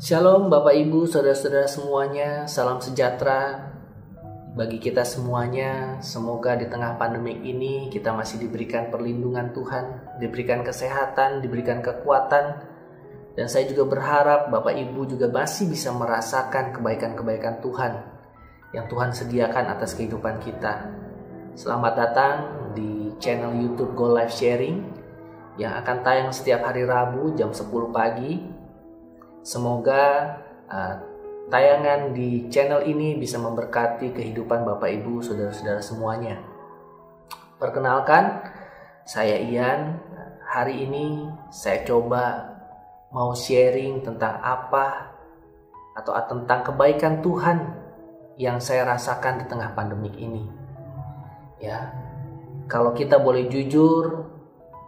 Shalom Bapak Ibu, Saudara-saudara semuanya, salam sejahtera bagi kita semuanya. Semoga di tengah pandemik ini kita masih diberikan perlindungan Tuhan, diberikan kesehatan, diberikan kekuatan. Dan saya juga berharap Bapak Ibu juga masih bisa merasakan kebaikan-kebaikan Tuhan yang Tuhan sediakan atas kehidupan kita. Selamat datang di channel YouTube Go Live Sharing yang akan tayang setiap hari Rabu jam 10 pagi. Semoga tayangan di channel ini bisa memberkati kehidupan Bapak Ibu, Saudara-saudara semuanya. Perkenalkan, saya Ian. Hari ini saya coba mau sharing tentang apa atau tentang kebaikan Tuhan yang saya rasakan di tengah pandemik ini. Ya, kalau kita boleh jujur,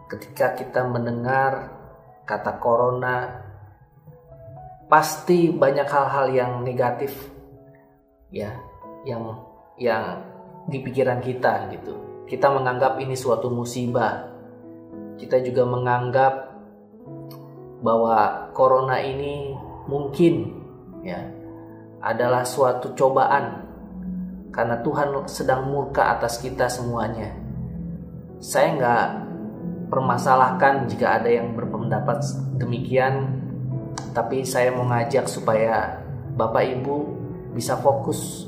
ketika kita mendengar kata corona, pasti banyak hal-hal yang negatif, ya, yang di pikiran kita gitu. Kita menganggap ini suatu musibah. Kita juga menganggap bahwa corona ini mungkin, ya, adalah suatu cobaan karena Tuhan sedang murka atas kita semuanya. Saya nggak permasalahkan jika ada yang berpendapat demikian. Tapi saya mau ngajak supaya Bapak Ibu bisa fokus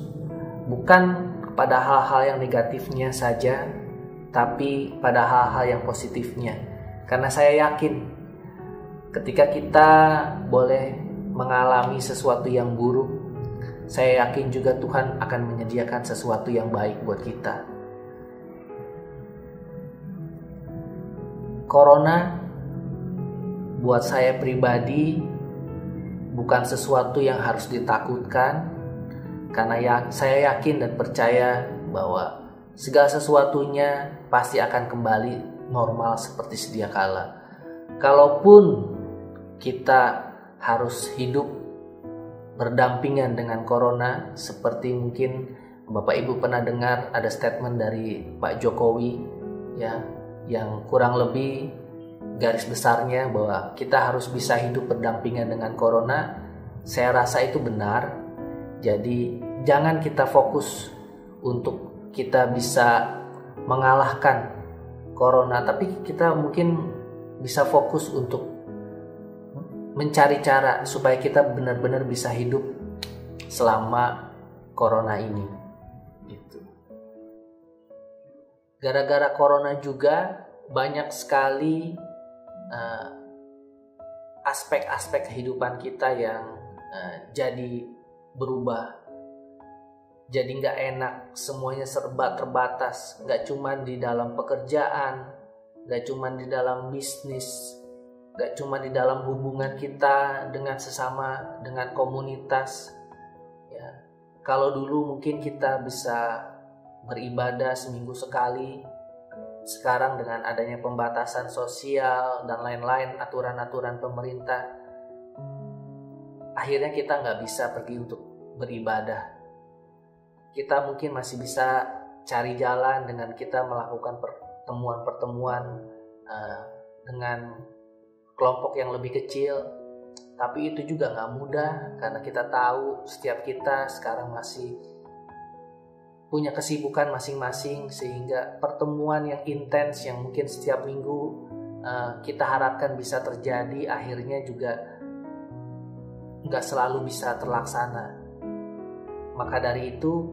bukan pada hal-hal yang negatifnya saja, tapi pada hal-hal yang positifnya. Karena saya yakin ketika kita boleh mengalami sesuatu yang buruk, saya yakin juga Tuhan akan menyediakan sesuatu yang baik buat kita. Corona buat saya pribadi bukan sesuatu yang harus ditakutkan, karena saya yakin dan percaya bahwa segala sesuatunya pasti akan kembali normal seperti sedia kala. Kalaupun kita harus hidup berdampingan dengan corona, seperti mungkin Bapak Ibu pernah dengar ada statement dari Pak Jokowi, ya, yang kurang lebih garis besarnya bahwa kita harus bisa hidup berdampingan dengan corona. Saya rasa itu benar. Jadi jangan kita fokus untuk kita bisa mengalahkan corona, tapi kita mungkin bisa fokus untuk mencari cara supaya kita benar-benar bisa hidup selama corona ini. Gitu. Gara-gara corona juga banyak sekali aspek-aspek kehidupan kita yang jadi berubah, jadi nggak enak, semuanya serba terbatas. Nggak cuma di dalam pekerjaan, nggak cuma di dalam bisnis, nggak cuma di dalam hubungan kita dengan sesama, dengan komunitas. Ya, kalau dulu mungkin kita bisa beribadah seminggu sekali, sekarang dengan adanya pembatasan sosial dan lain-lain aturan-aturan pemerintah, akhirnya kita nggak bisa pergi untuk beribadah. Kita mungkin masih bisa cari jalan dengan kita melakukan pertemuan-pertemuan dengan kelompok yang lebih kecil. Tapi itu juga nggak mudah, karena kita tahu setiap kita sekarang masih punya kesibukan masing-masing, sehingga pertemuan yang intens yang mungkin setiap minggu kita harapkan bisa terjadi, akhirnya juga nggak selalu bisa terlaksana. Maka dari itu,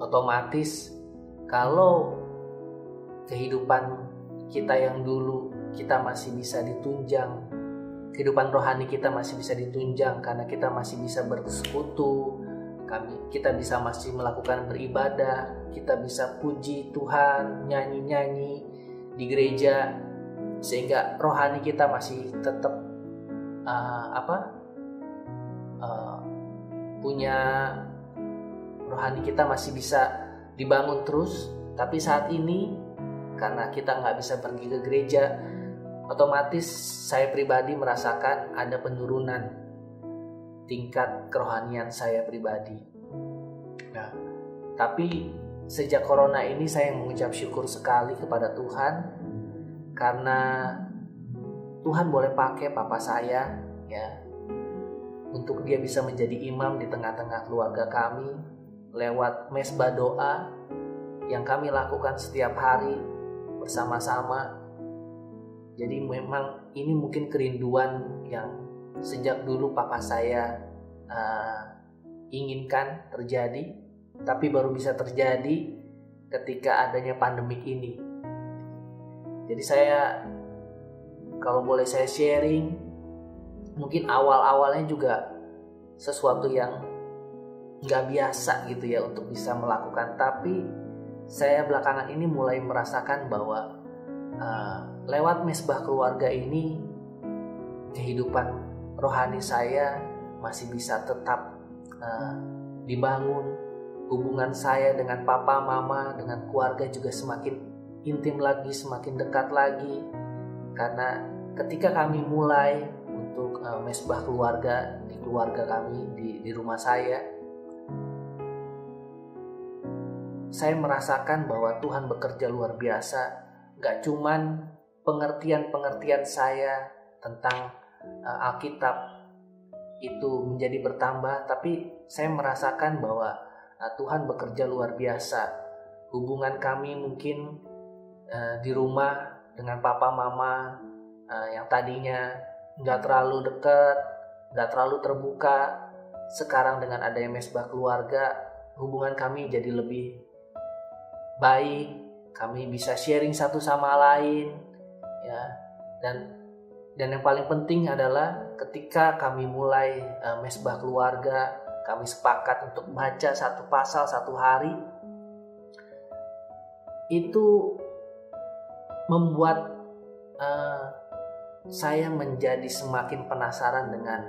otomatis kalau kehidupan kita yang dulu kita masih bisa ditunjang, kehidupan rohani kita masih bisa ditunjang karena kita masih bisa bersekutu, kita bisa masih melakukan beribadah, kita bisa puji Tuhan, nyanyi-nyanyi di gereja, sehingga rohani kita masih tetap punya rohani kita masih bisa dibangun terus. Tapi saat ini karena kita nggak bisa pergi ke gereja, otomatis saya pribadi merasakan ada penurunan tingkat kerohanian saya pribadi. Nah, tapi sejak corona ini saya mengucap syukur sekali kepada Tuhan, karena Tuhan boleh pakai papa saya, ya, untuk dia bisa menjadi imam di tengah-tengah keluarga kami lewat mesbah doa yang kami lakukan setiap hari bersama-sama. Jadi memang ini mungkin kerinduan yang sejak dulu papa saya inginkan terjadi, tapi baru bisa terjadi ketika adanya pandemik ini. Jadi saya, kalau boleh saya sharing, mungkin awal-awalnya juga sesuatu yang gak biasa gitu ya untuk bisa melakukan. Tapi saya belakangan ini mulai merasakan bahwa lewat mesbah keluarga ini kehidupan rohani saya masih bisa tetap dibangun. Hubungan saya dengan papa, mama, dengan keluarga juga semakin intim lagi, semakin dekat lagi. Karena ketika kami mulai untuk mesbah keluarga di keluarga kami, di rumah saya merasakan bahwa Tuhan bekerja luar biasa. Gak cuman pengertian-pengertian saya tentang Alkitab itu menjadi bertambah, tapi saya merasakan bahwa Tuhan bekerja luar biasa. Hubungan kami mungkin di rumah dengan papa mama yang tadinya gak terlalu dekat, gak terlalu terbuka, sekarang dengan adanya mesbah keluarga, hubungan kami jadi lebih baik. Kami bisa sharing satu sama lain, ya. Dan yang paling penting adalah ketika kami mulai mesbah keluarga, kami sepakat untuk baca satu pasal satu hari. Itu membuat saya menjadi semakin penasaran dengan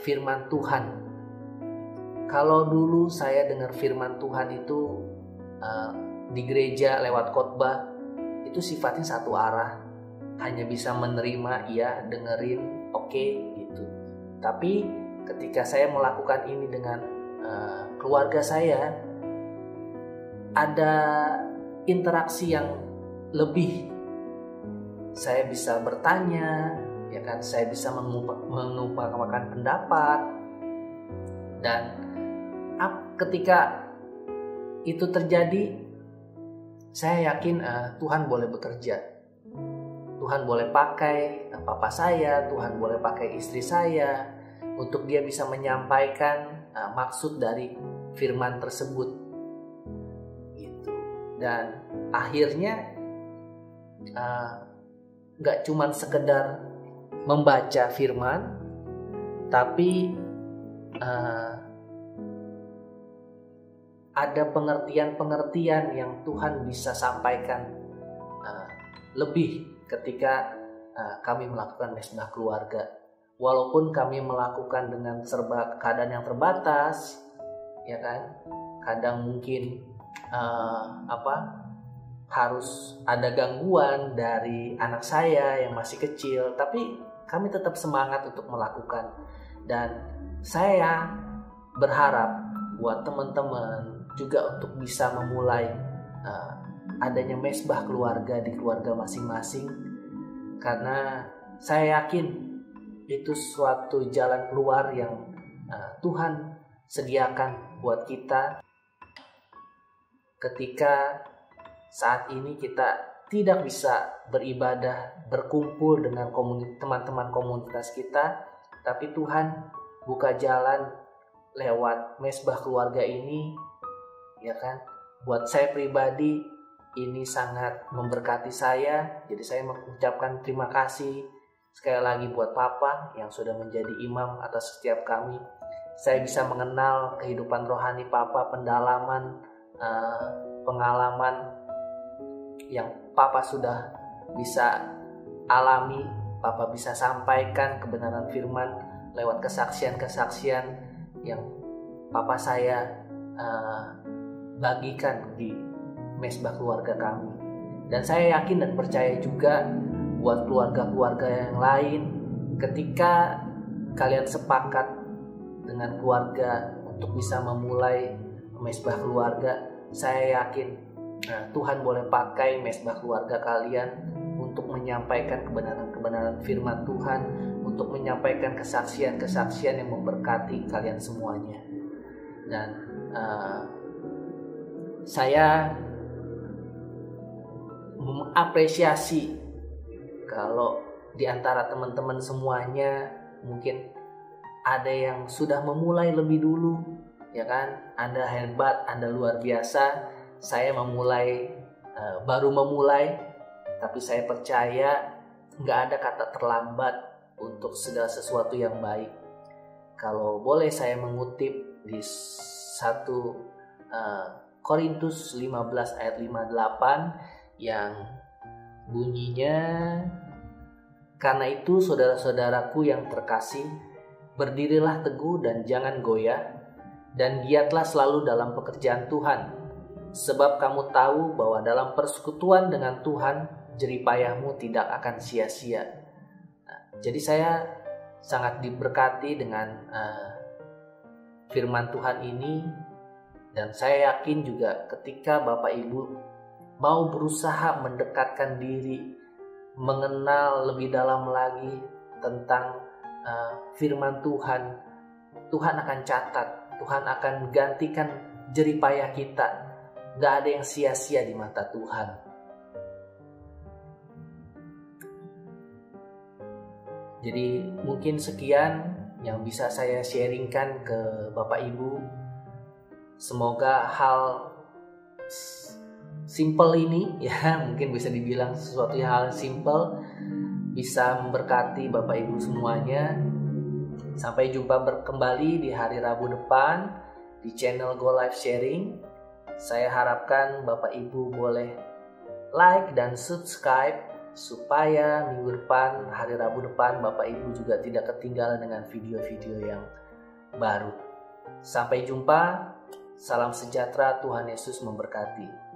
firman Tuhan. Kalau dulu saya dengar firman Tuhan itu di gereja lewat khotbah, itu sifatnya satu arah, hanya bisa menerima, iya, dengerin, oke, gitu. Tapi ketika saya melakukan ini dengan keluarga saya, ada interaksi yang lebih. Saya bisa bertanya, ya kan, saya bisa mengumpulkan pendapat. Dan ketika itu terjadi, saya yakin Tuhan boleh bekerja. Tuhan boleh pakai papa saya, Tuhan boleh pakai istri saya untuk dia bisa menyampaikan maksud dari firman tersebut gitu. Dan akhirnya gak cuman sekedar membaca firman, tapi ada pengertian-pengertian yang Tuhan bisa sampaikan lebih ketika kami melakukan mesbah keluarga. Walaupun kami melakukan dengan keadaan yang terbatas, ya kan, kadang mungkin harus ada gangguan dari anak saya yang masih kecil, tapi kami tetap semangat untuk melakukan. Dan saya berharap buat teman-teman juga untuk bisa memulai adanya mesbah keluarga di keluarga masing-masing, karena saya yakin itu suatu jalan keluar yang Tuhan sediakan buat kita ketika saat ini kita tidak bisa beribadah, berkumpul dengan teman-teman komunitas kita, tapi Tuhan buka jalan lewat mesbah keluarga ini, ya kan. Buat saya pribadi ini sangat memberkati saya. Jadi saya mengucapkan terima kasih sekali lagi buat Papa yang sudah menjadi imam atas setiap kami. Saya bisa mengenal kehidupan rohani Papa, pendalaman, pengalaman yang Papa sudah bisa alami. Papa bisa sampaikan kebenaran firman lewat kesaksian-kesaksian yang Papa saya bagikan di mesbah keluarga kami. Dan saya yakin dan percaya juga buat keluarga-keluarga yang lain, ketika kalian sepakat dengan keluarga untuk bisa memulai mesbah keluarga, saya yakin Tuhan boleh pakai mesbah keluarga kalian untuk menyampaikan kebenaran-kebenaran firman Tuhan, untuk menyampaikan kesaksian-kesaksian yang memberkati kalian semuanya. Dan saya mengapresiasi kalau di antara teman-teman semuanya mungkin ada yang sudah memulai lebih dulu, ya kan? Anda hebat, Anda luar biasa. Saya baru memulai, tapi saya percaya nggak ada kata terlambat untuk segala sesuatu yang baik. Kalau boleh saya mengutip di 1 Korintus 15 ayat 58 yang bunyinya, "Karena itu saudara-saudaraku yang terkasih, berdirilah teguh dan jangan goyah, dan giatlah selalu dalam pekerjaan Tuhan. Sebab kamu tahu bahwa dalam persekutuan dengan Tuhan, jeripayahmu tidak akan sia-sia." Jadi saya sangat diberkati dengan firman Tuhan ini. Dan saya yakin juga ketika Bapak Ibu mau berusaha mendekatkan diri, mengenal lebih dalam lagi tentang firman Tuhan, Tuhan akan catat, Tuhan akan gantikan jeripayah kita. Gak ada yang sia-sia di mata Tuhan. Jadi mungkin sekian yang bisa saya sharingkan ke Bapak Ibu. Semoga hal simple ini, ya mungkin bisa dibilang sesuatu yang hal simple, bisa memberkati Bapak Ibu semuanya. Sampai jumpa kembali di hari Rabu depan di channel Go Live Sharing. Saya harapkan Bapak Ibu boleh like dan subscribe supaya minggu depan, hari Rabu depan, Bapak Ibu juga tidak ketinggalan dengan video-video yang baru. Sampai jumpa, salam sejahtera, Tuhan Yesus memberkati.